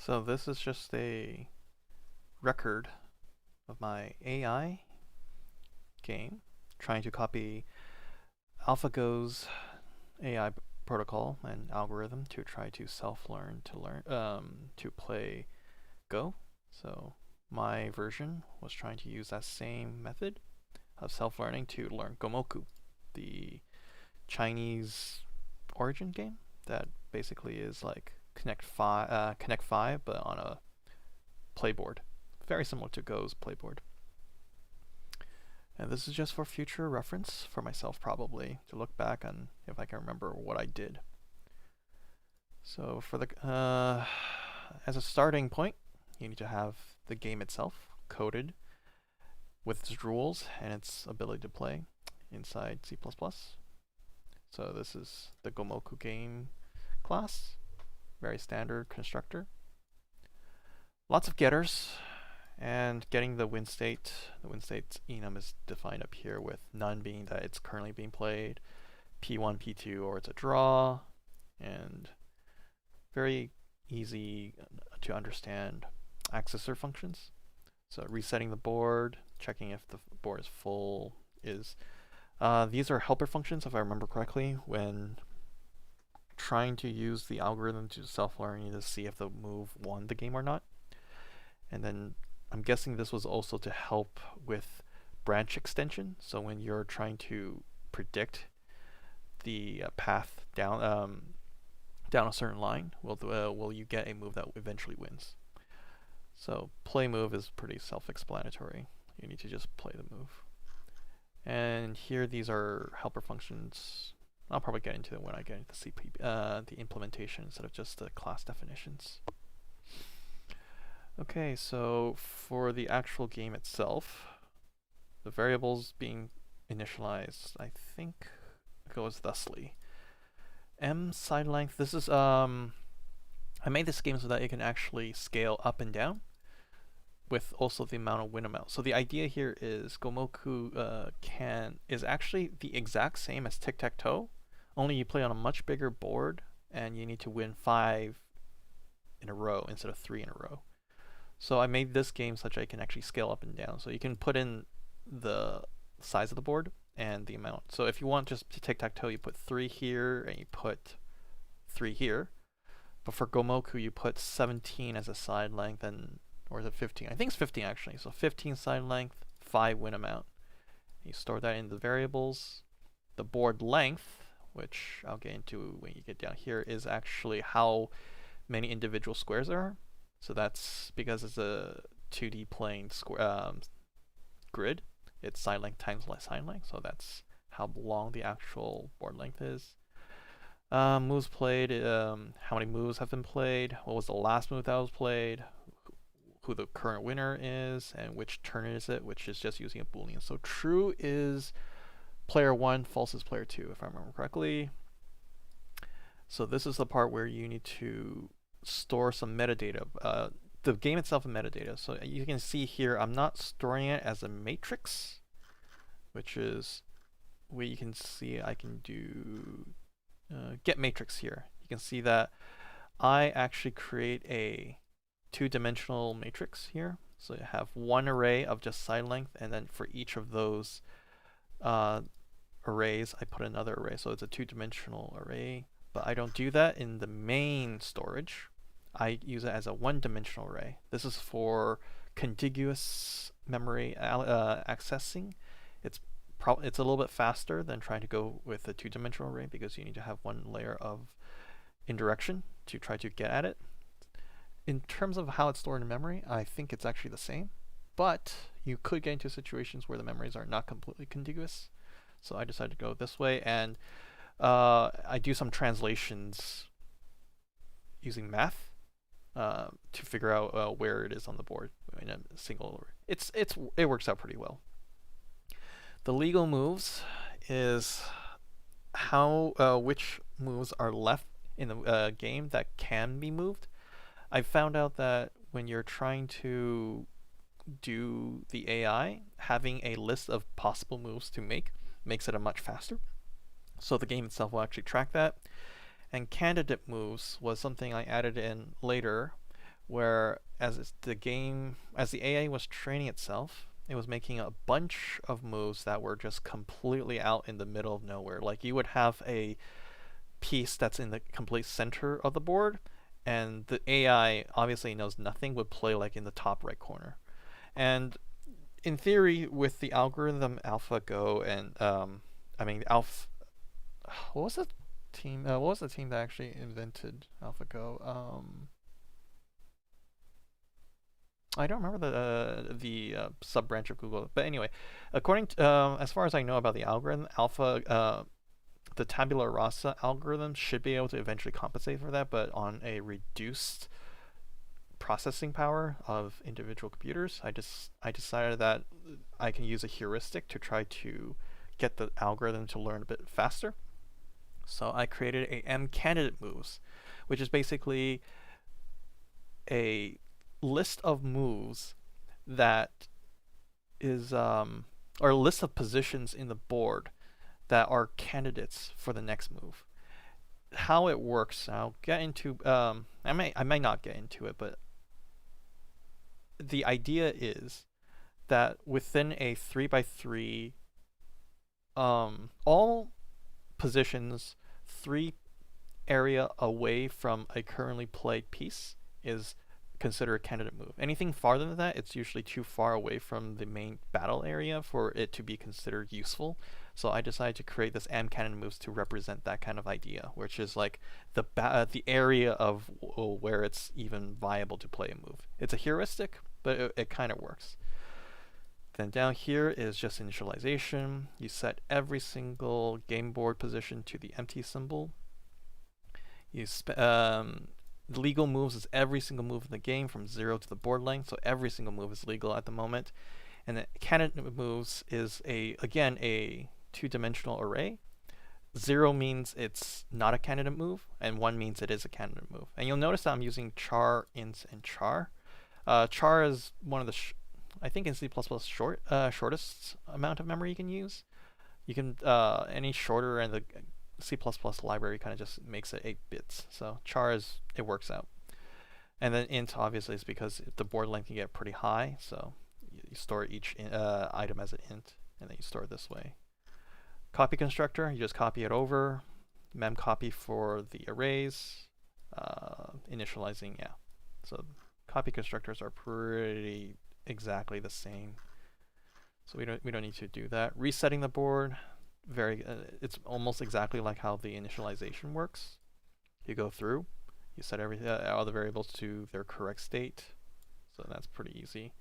So this is just a record of my AI game trying to copy AlphaGo's AI protocol and algorithm to try to self-learn to play Go. So my version was trying to use that same method of self-learning to learn Gomoku, the Chinese origin game that basically is like Connect 5, but on a playboard, very similar to Go's playboard. And this is just for future reference for myself, probably to look back on if I can remember what I did. So for the as a starting point, you need to have the game itself coded with its rules and its ability to play inside C++. So this is the Gomoku game class, very standard constructor. Lots of getters, and getting the win state. The win state's enum is defined up here with none being that it's currently being played, P1, P2, or it's a draw, and very easy to understand accessor functions. So resetting the board, checking if the board is full is these are helper functions, if I remember correctly, when trying to use the algorithm to self-learn to see if the move won the game or not. And then I'm guessing this was also to help with branch extension. So when you're trying to predict the path down a certain line, will you get a move that eventually wins? So play move is pretty self-explanatory. You need to just play the move. And here these are helper functions. I'll probably get into it when I get into the implementation instead of just the class definitions. Okay, so for the actual game itself, the variables being initialized, I think goes thusly. M side length, this is, I made this game so that it can actually scale up and down with also the amount of win amount. So the idea here is Gomoku is actually the exact same as tic-tac-toe, only you play on a much bigger board and you need to win 5 in a row instead of 3 in a row. So I made this game such I can actually scale up and down. So you can put in the size of the board and the amount. So if you want just to tic-tac-toe, you put 3 here and you put 3 here. But for Gomoku, you put 17 as a side length, and or is it 15? I think it's 15 actually. So 15 side length, 5 win amount. You store that in the variables. The board length, which I'll get into when you get down here, is actually how many individual squares there are. So that's because it's a 2D plane grid. It's side length times side length, so that's how long the actual board length is. Moves played, how many moves have been played, what was the last move that was played, who the current winner is, and which turn is it, which is just using a boolean. So true is player 1, false is player 2, if I remember correctly. So this is the part where you need to store some metadata. The game itself is metadata. So you can see here, I'm not storing it as a matrix, which is where you can see I can do get matrix here. You can see that I actually create a 2-dimensional matrix here. So you have one array of just side length, and then for each of those arrays, I put another array. So it's a 2-dimensional array, but I don't do that in the main storage. I use it as a 1-dimensional array. This is for contiguous memory accessing. It's a little bit faster than trying to go with a 2-dimensional array because you need to have one layer of indirection to try to get at it. In terms of how it's stored in memory, I think it's actually the same, but you could get into situations where the memories are not completely contiguous. So I decided to go this way, and I do some translations using math to figure out where it is on the board in a single. It works out pretty well. The legal moves is how which moves are left in the game that can be moved. I found out that when you're trying to do the AI, having a list of possible moves to make makes it a much faster. So the game itself will actually track that. And candidate moves was something I added in later, where as the AI was training itself, it was making a bunch of moves that were just completely out in the middle of nowhere. Like you would have a piece that's in the complete center of the board, and the AI obviously knows nothing, would play like in the top right corner. And in theory, with the algorithm AlphaGo and I mean Alpha, what was the team? What was the team that actually invented AlphaGo? I don't remember the sub branch of Google, but anyway, according to as far as I know about the algorithm, the Tabula Rasa algorithm should be able to eventually compensate for that, but on a reduced processing power of individual computers. I decided that I can use a heuristic to try to get the algorithm to learn a bit faster. So I created a M candidate moves, which is basically a list of moves that is or a list of positions in the board that are candidates for the next move. How it works, I'll get into. I might not get into it, but the idea is that within a 3x3, all positions 3 area away from a currently played piece is considered a candidate move. Anything farther than that, it's usually too far away from the main battle area for it to be considered useful. So I decided to create this M candidate moves to represent that kind of idea, which is like the area of where it's even viable to play a move. It's a heuristic, but it kind of works. Then down here is just initialization. You set every single game board position to the empty symbol. Legal moves is every single move in the game from 0 to the board length, so every single move is legal at the moment. And the candidate moves is again a 2-dimensional array. 0 means it's not a candidate move, and 1 means it is a candidate move. And you'll notice that I'm using char, int, and char. Char is one of the I think in C++ shortest amount of memory you can use. You can any shorter, and the C++ library kind of just makes it 8 bits. So char it works out. And then int obviously is because the board length can get pretty high, so you store each item as an int, and then you store it this way. Copy constructor, you just copy it over. Mem copy for the arrays. Initializing, yeah. So copy constructors are pretty exactly the same, so we don't need to do that. Resetting the board, it's almost exactly like how the initialization works. You go through, you set all the variables to their correct state, so that's pretty easy.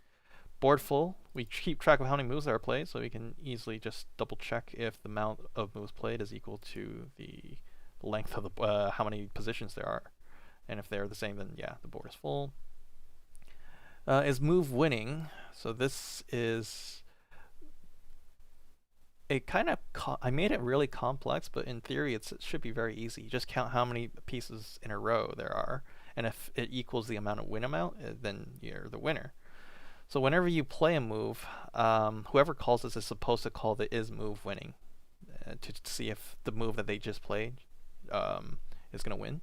Board full, we keep track of how many moves are played, so we can easily just double check if the amount of moves played is equal to the length of the how many positions there are, and if they're the same, then yeah, the board is full. Is move winning, so this is a kind of I made it really complex, but in theory it should be very easy. You just count how many pieces in a row there are, and if it equals the amount of win amount, then you're the winner. So whenever you play a move, whoever calls this is supposed to call the is move winning to see if the move that they just played is going to win.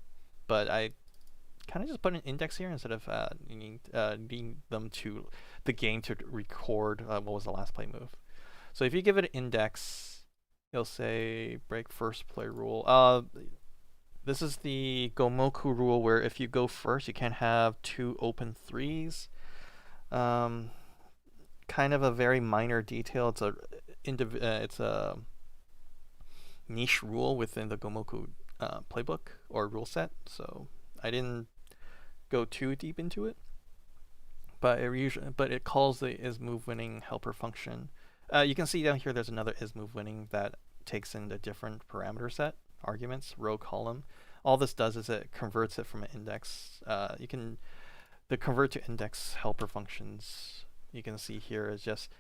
But I kind of just put an index here instead of needing the game to record what was the last play move. So if you give it an index, you'll say break first play rule. This is the Gomoku rule, where if you go first, you can't have 2 open 3s. Kind of a very minor detail. It's a niche rule within the Gomoku playbook or rule set, so I didn't go too deep into it. But it calls the is move winning helper function. You can see down here there's another is move winning that takes in a different parameter set, arguments, row, column. All this does is it converts it from an index. The convert to index helper functions you can see here is just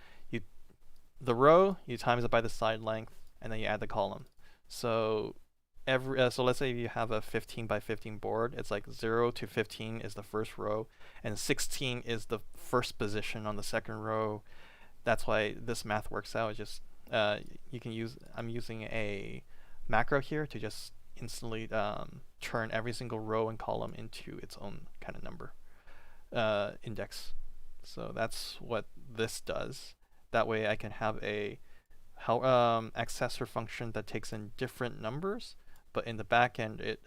the row, you times it by the side length, and then you add the column. So so let's say you have a 15 by 15 board, it's like 0 to 15 is the first row, and 16 is the first position on the second row. That's why this math works out. It's just I'm using a macro here to just instantly turn every single row and column into its own kind of number. index. So that's what this does. That way I can have a accessor function that takes in different numbers, but in the back end it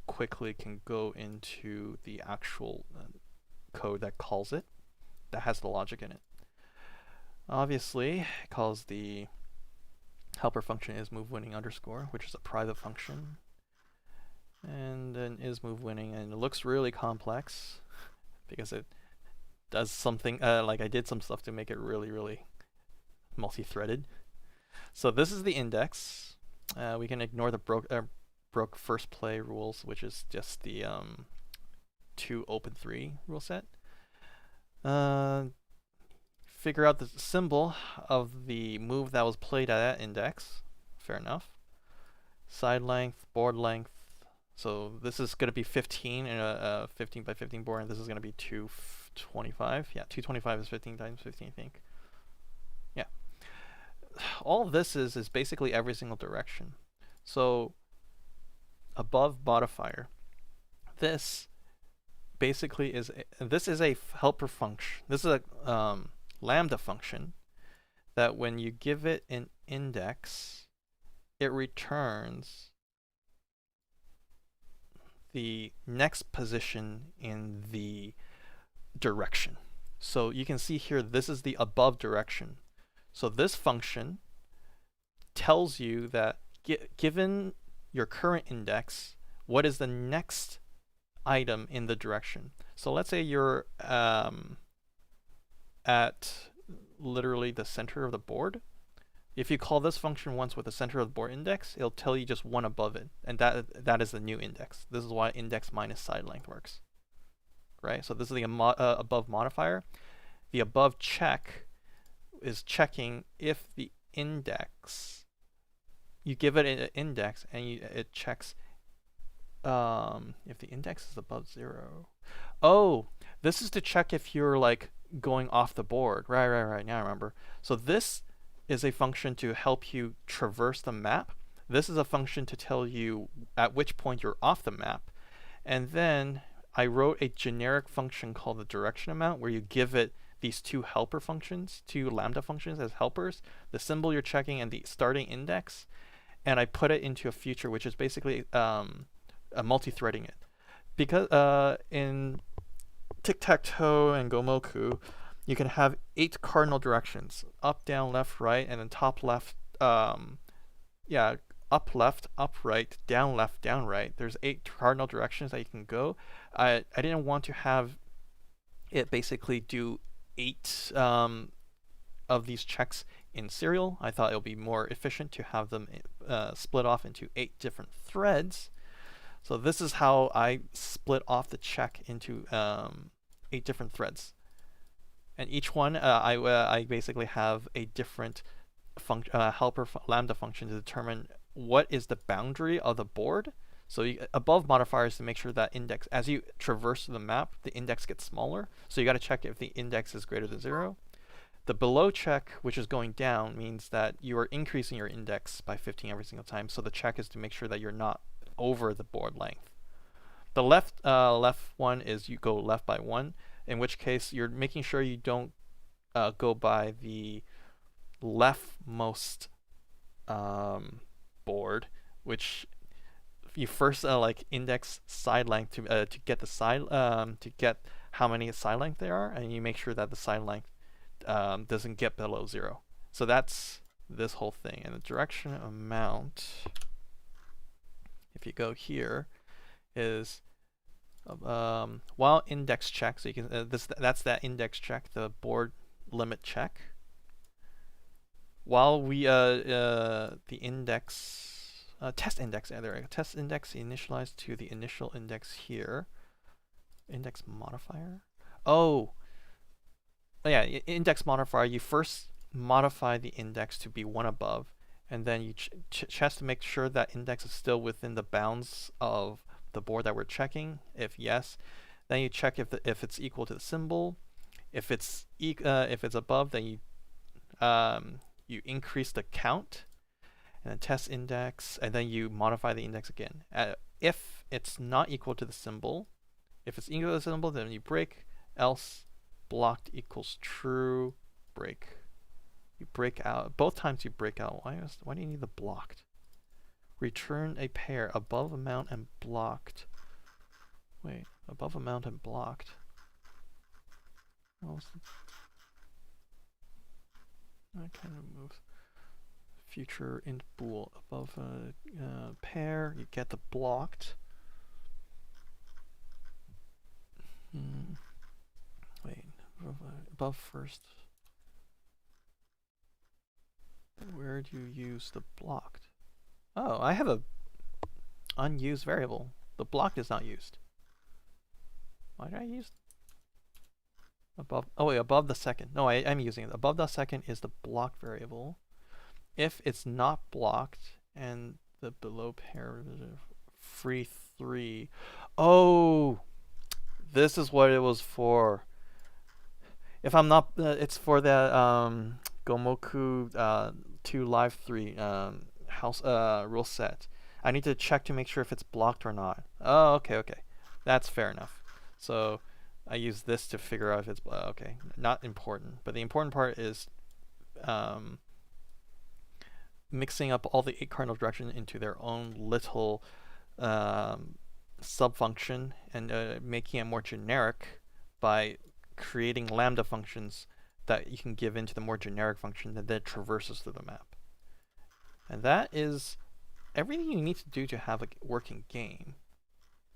quickly can go into the actual code that calls it, that has the logic in it. Obviously, it calls the helper function isMoveWinning underscore, which is a private function, and then isMoveWinning, and it looks really complex because it does something like I did some stuff to make it really multi-threaded. So this is the index. We can ignore the broke first play rules, which is just the 2 open 3 rule set. Figure out the symbol of the move that was played at that index. Fair enough. Side length, board length. So this is going to be 15 in a 15 by 15 board, and this is going to be 225. Yeah, 225 is 15 times 15, I think. Yeah. All this is basically every single direction. So above modifier, this basically is a helper function. This is a lambda function that when you give it an index, it returns the next position in the direction. So you can see here, this is the above direction. So this function tells you that given your current index, what is the next item in the direction. So let's say you're at literally the center of the board. If you call this function once with the center of the board index, it'll tell you just one above it, and that is the new index. This is why index minus side length works, right? So this is the above modifier. The above check is checking if the index, you give it an index and it checks if the index is above 0. Oh, this is to check if you're like going off the board. Right. Now I remember. So this is a function to help you traverse the map. This is a function to tell you at which point you're off the map. And then I wrote a generic function called the direction amount, where you give it these two helper functions, two lambda functions as helpers, the symbol you're checking and the starting index. And I put it into a feature which is basically multi-threading it. Because in tic-tac-toe and Gomoku, you can have 8 cardinal directions: up, down, left, right, and then top left, up left, up right, down left, down right. There's 8 cardinal directions that you can go. I didn't want to have it basically do 8 of these checks in serial. I thought it would be more efficient to have them split off into 8 different threads. So this is how I split off the check into 8 different threads. And each one, I basically have a different helper lambda function to determine what is the boundary of the board. So above modifiers to make sure that index, as you traverse the map, the index gets smaller. So you got to check if the index is greater than 0. The below check, which is going down, means that you are increasing your index by 15 every single time. So the check is to make sure that you're not over the board length. The left one is you go left by 1, in which case you're making sure you don't go by the leftmost board, which you first like index side length to get the side to get how many side length there are, and you make sure that the side length doesn't get below 0. So that's this whole thing. And the direction amount, if you go here, is while index check. So you can that's that index check, the board limit check. While we the index test index, there we go. Test index initialized to the initial index here. Index modifier. Oh yeah, index modifier. You first modify the index to be 1 above, and then you check to make sure that index is still within the bounds of the board that we're checking. If yes, then you check if it's equal to the symbol. If it's above, then you increase the count, and then test index, and then you modify the index again. If it's not equal to the symbol, If it's equal to the symbol, then you break. Else blocked equals true, break. You break out. Both times you break out. Why do you need the blocked? Return a pair above amount and blocked. Wait, above amount and blocked. I can remove future int bool above a pair. You get the blocked. Wait, above first. Where do you use the blocked? Oh, I have a unused variable. The blocked is not used. Why did I use above? Oh wait, above the second. No, I'm using it. Above the second is the blocked variable. If it's not blocked and the below pair free 3. Oh, this is what it was for. If I'm not, it's for that Gomoku 2 Live 3 house rule set. I need to check to make sure if it's blocked or not. Oh, okay. That's fair enough. So I use this to figure out if it's okay. Not important, but the important part is mixing up all the 8 cardinal directions into their own little subfunction and making it more generic by creating lambda functions that you can give into the more generic function that then traverses through the map. And that is everything you need to do to have a working game.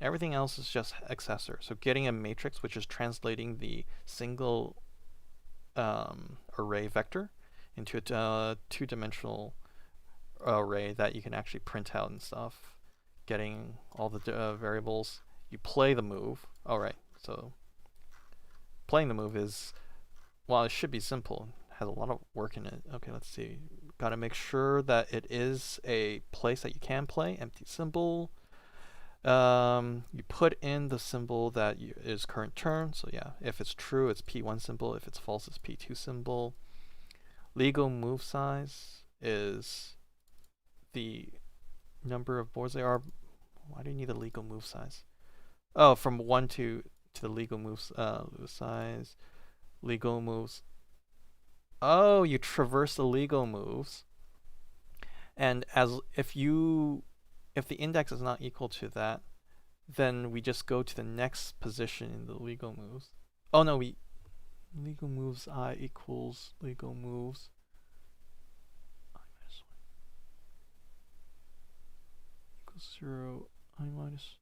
Everything else is just accessor. So getting a matrix, which is translating the single array vector into a two-dimensional array that you can actually print out and stuff. Getting all the variables. You play the move. All right, so playing the move is, well, it should be simple. It has a lot of work in it. Okay, let's see. Got to make sure that it is a place that you can play. Empty symbol. You put in the symbol that is current turn. So yeah, if it's true, it's P1 symbol. If it's false, it's P2 symbol. Legal move size is the number of boards there are. Why do you need a legal move size? Oh, from 1 to the legal moves size. Legal moves. Oh, you traverse the legal moves. And if the index is not equal to that, then we just go to the next position in the legal moves. Oh no, legal moves I equals legal moves I minus 1 equals 0 I minus.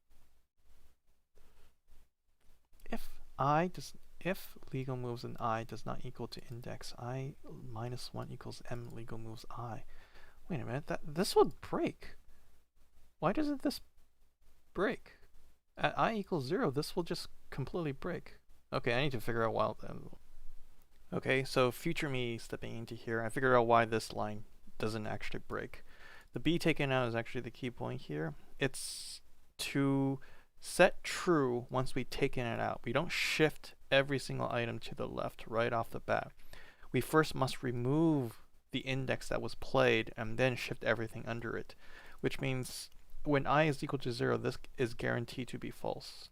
If legal moves in I does not equal to index I minus 1 equals m legal moves I. Wait a minute, this would break. Why doesn't this break? At I equals 0, this will just completely break. Okay, I need to figure out why then. Okay, so future me stepping into here, I figured out why this line doesn't actually break. The B taken out is actually the key point here. It's to set true once we've taken it out. We don't shift every single item to the left right off the bat. We first must remove the index that was played and then shift everything under it, which means when I is equal to 0, this is guaranteed to be false,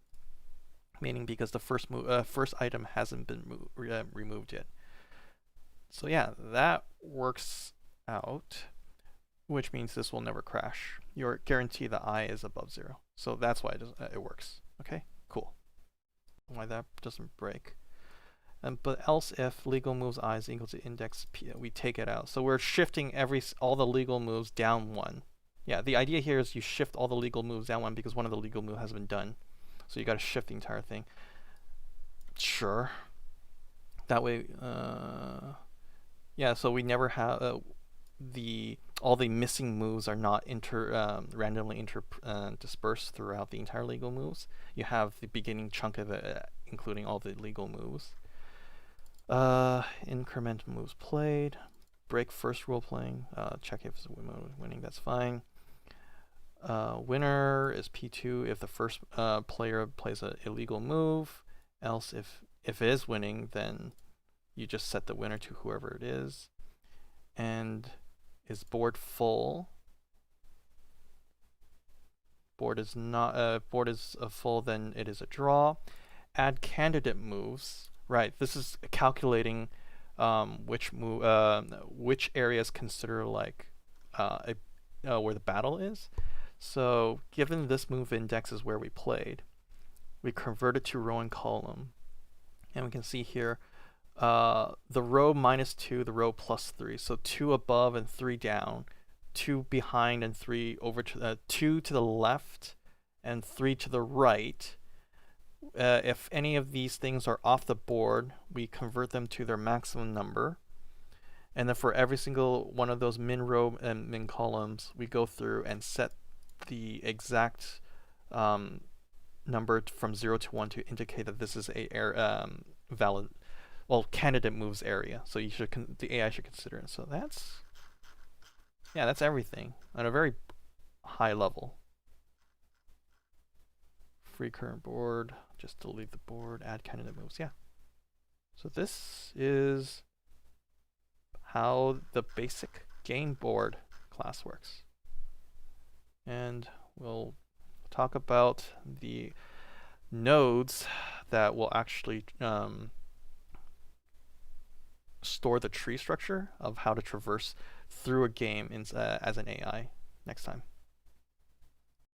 meaning because the first item hasn't been removed yet. So yeah, that works out, which means this will never crash. You're guaranteed that I is above 0. So that's why it works. Okay, cool. Why that doesn't break. But else if legal moves I is equal to index P, we take it out. So we're shifting all the legal moves down 1. Yeah, the idea here is you shift all the legal moves down 1 because one of the legal moves has been done. So you got to shift the entire thing. Sure. That way, yeah, so we never have all the missing moves are not randomly dispersed throughout the entire legal moves. You have the beginning chunk of it, including all the legal moves. Increment moves played. Break first rule playing. Check if it's winning. That's fine. Winner is P2 if the first player plays an illegal move. Else, if it is winning, then you just set the winner to whoever it is. And is board full? Board is not board is full, then it is a draw. Add candidate moves. Right. This is calculating which areas consider like where the battle is. So given this move index is where we played, we convert it to row and column, and we can see here the row -2, the row +3. So 2 above and 3 down, 2 behind and 3 over to 2 to the left and 3 to the right. If any of these things are off the board, we convert them to their maximum number. And then for every single one of those min row and min columns, we go through and set the exact number from 0 to 1 to indicate that this is a valid, well, candidate moves area. So you should the AI should consider it. So that's everything on a very high level. Free current board, just delete the board, add candidate moves. Yeah. So this is how the basic game board class works. And we'll talk about the nodes that will actually store the tree structure of how to traverse through a game as an AI next time.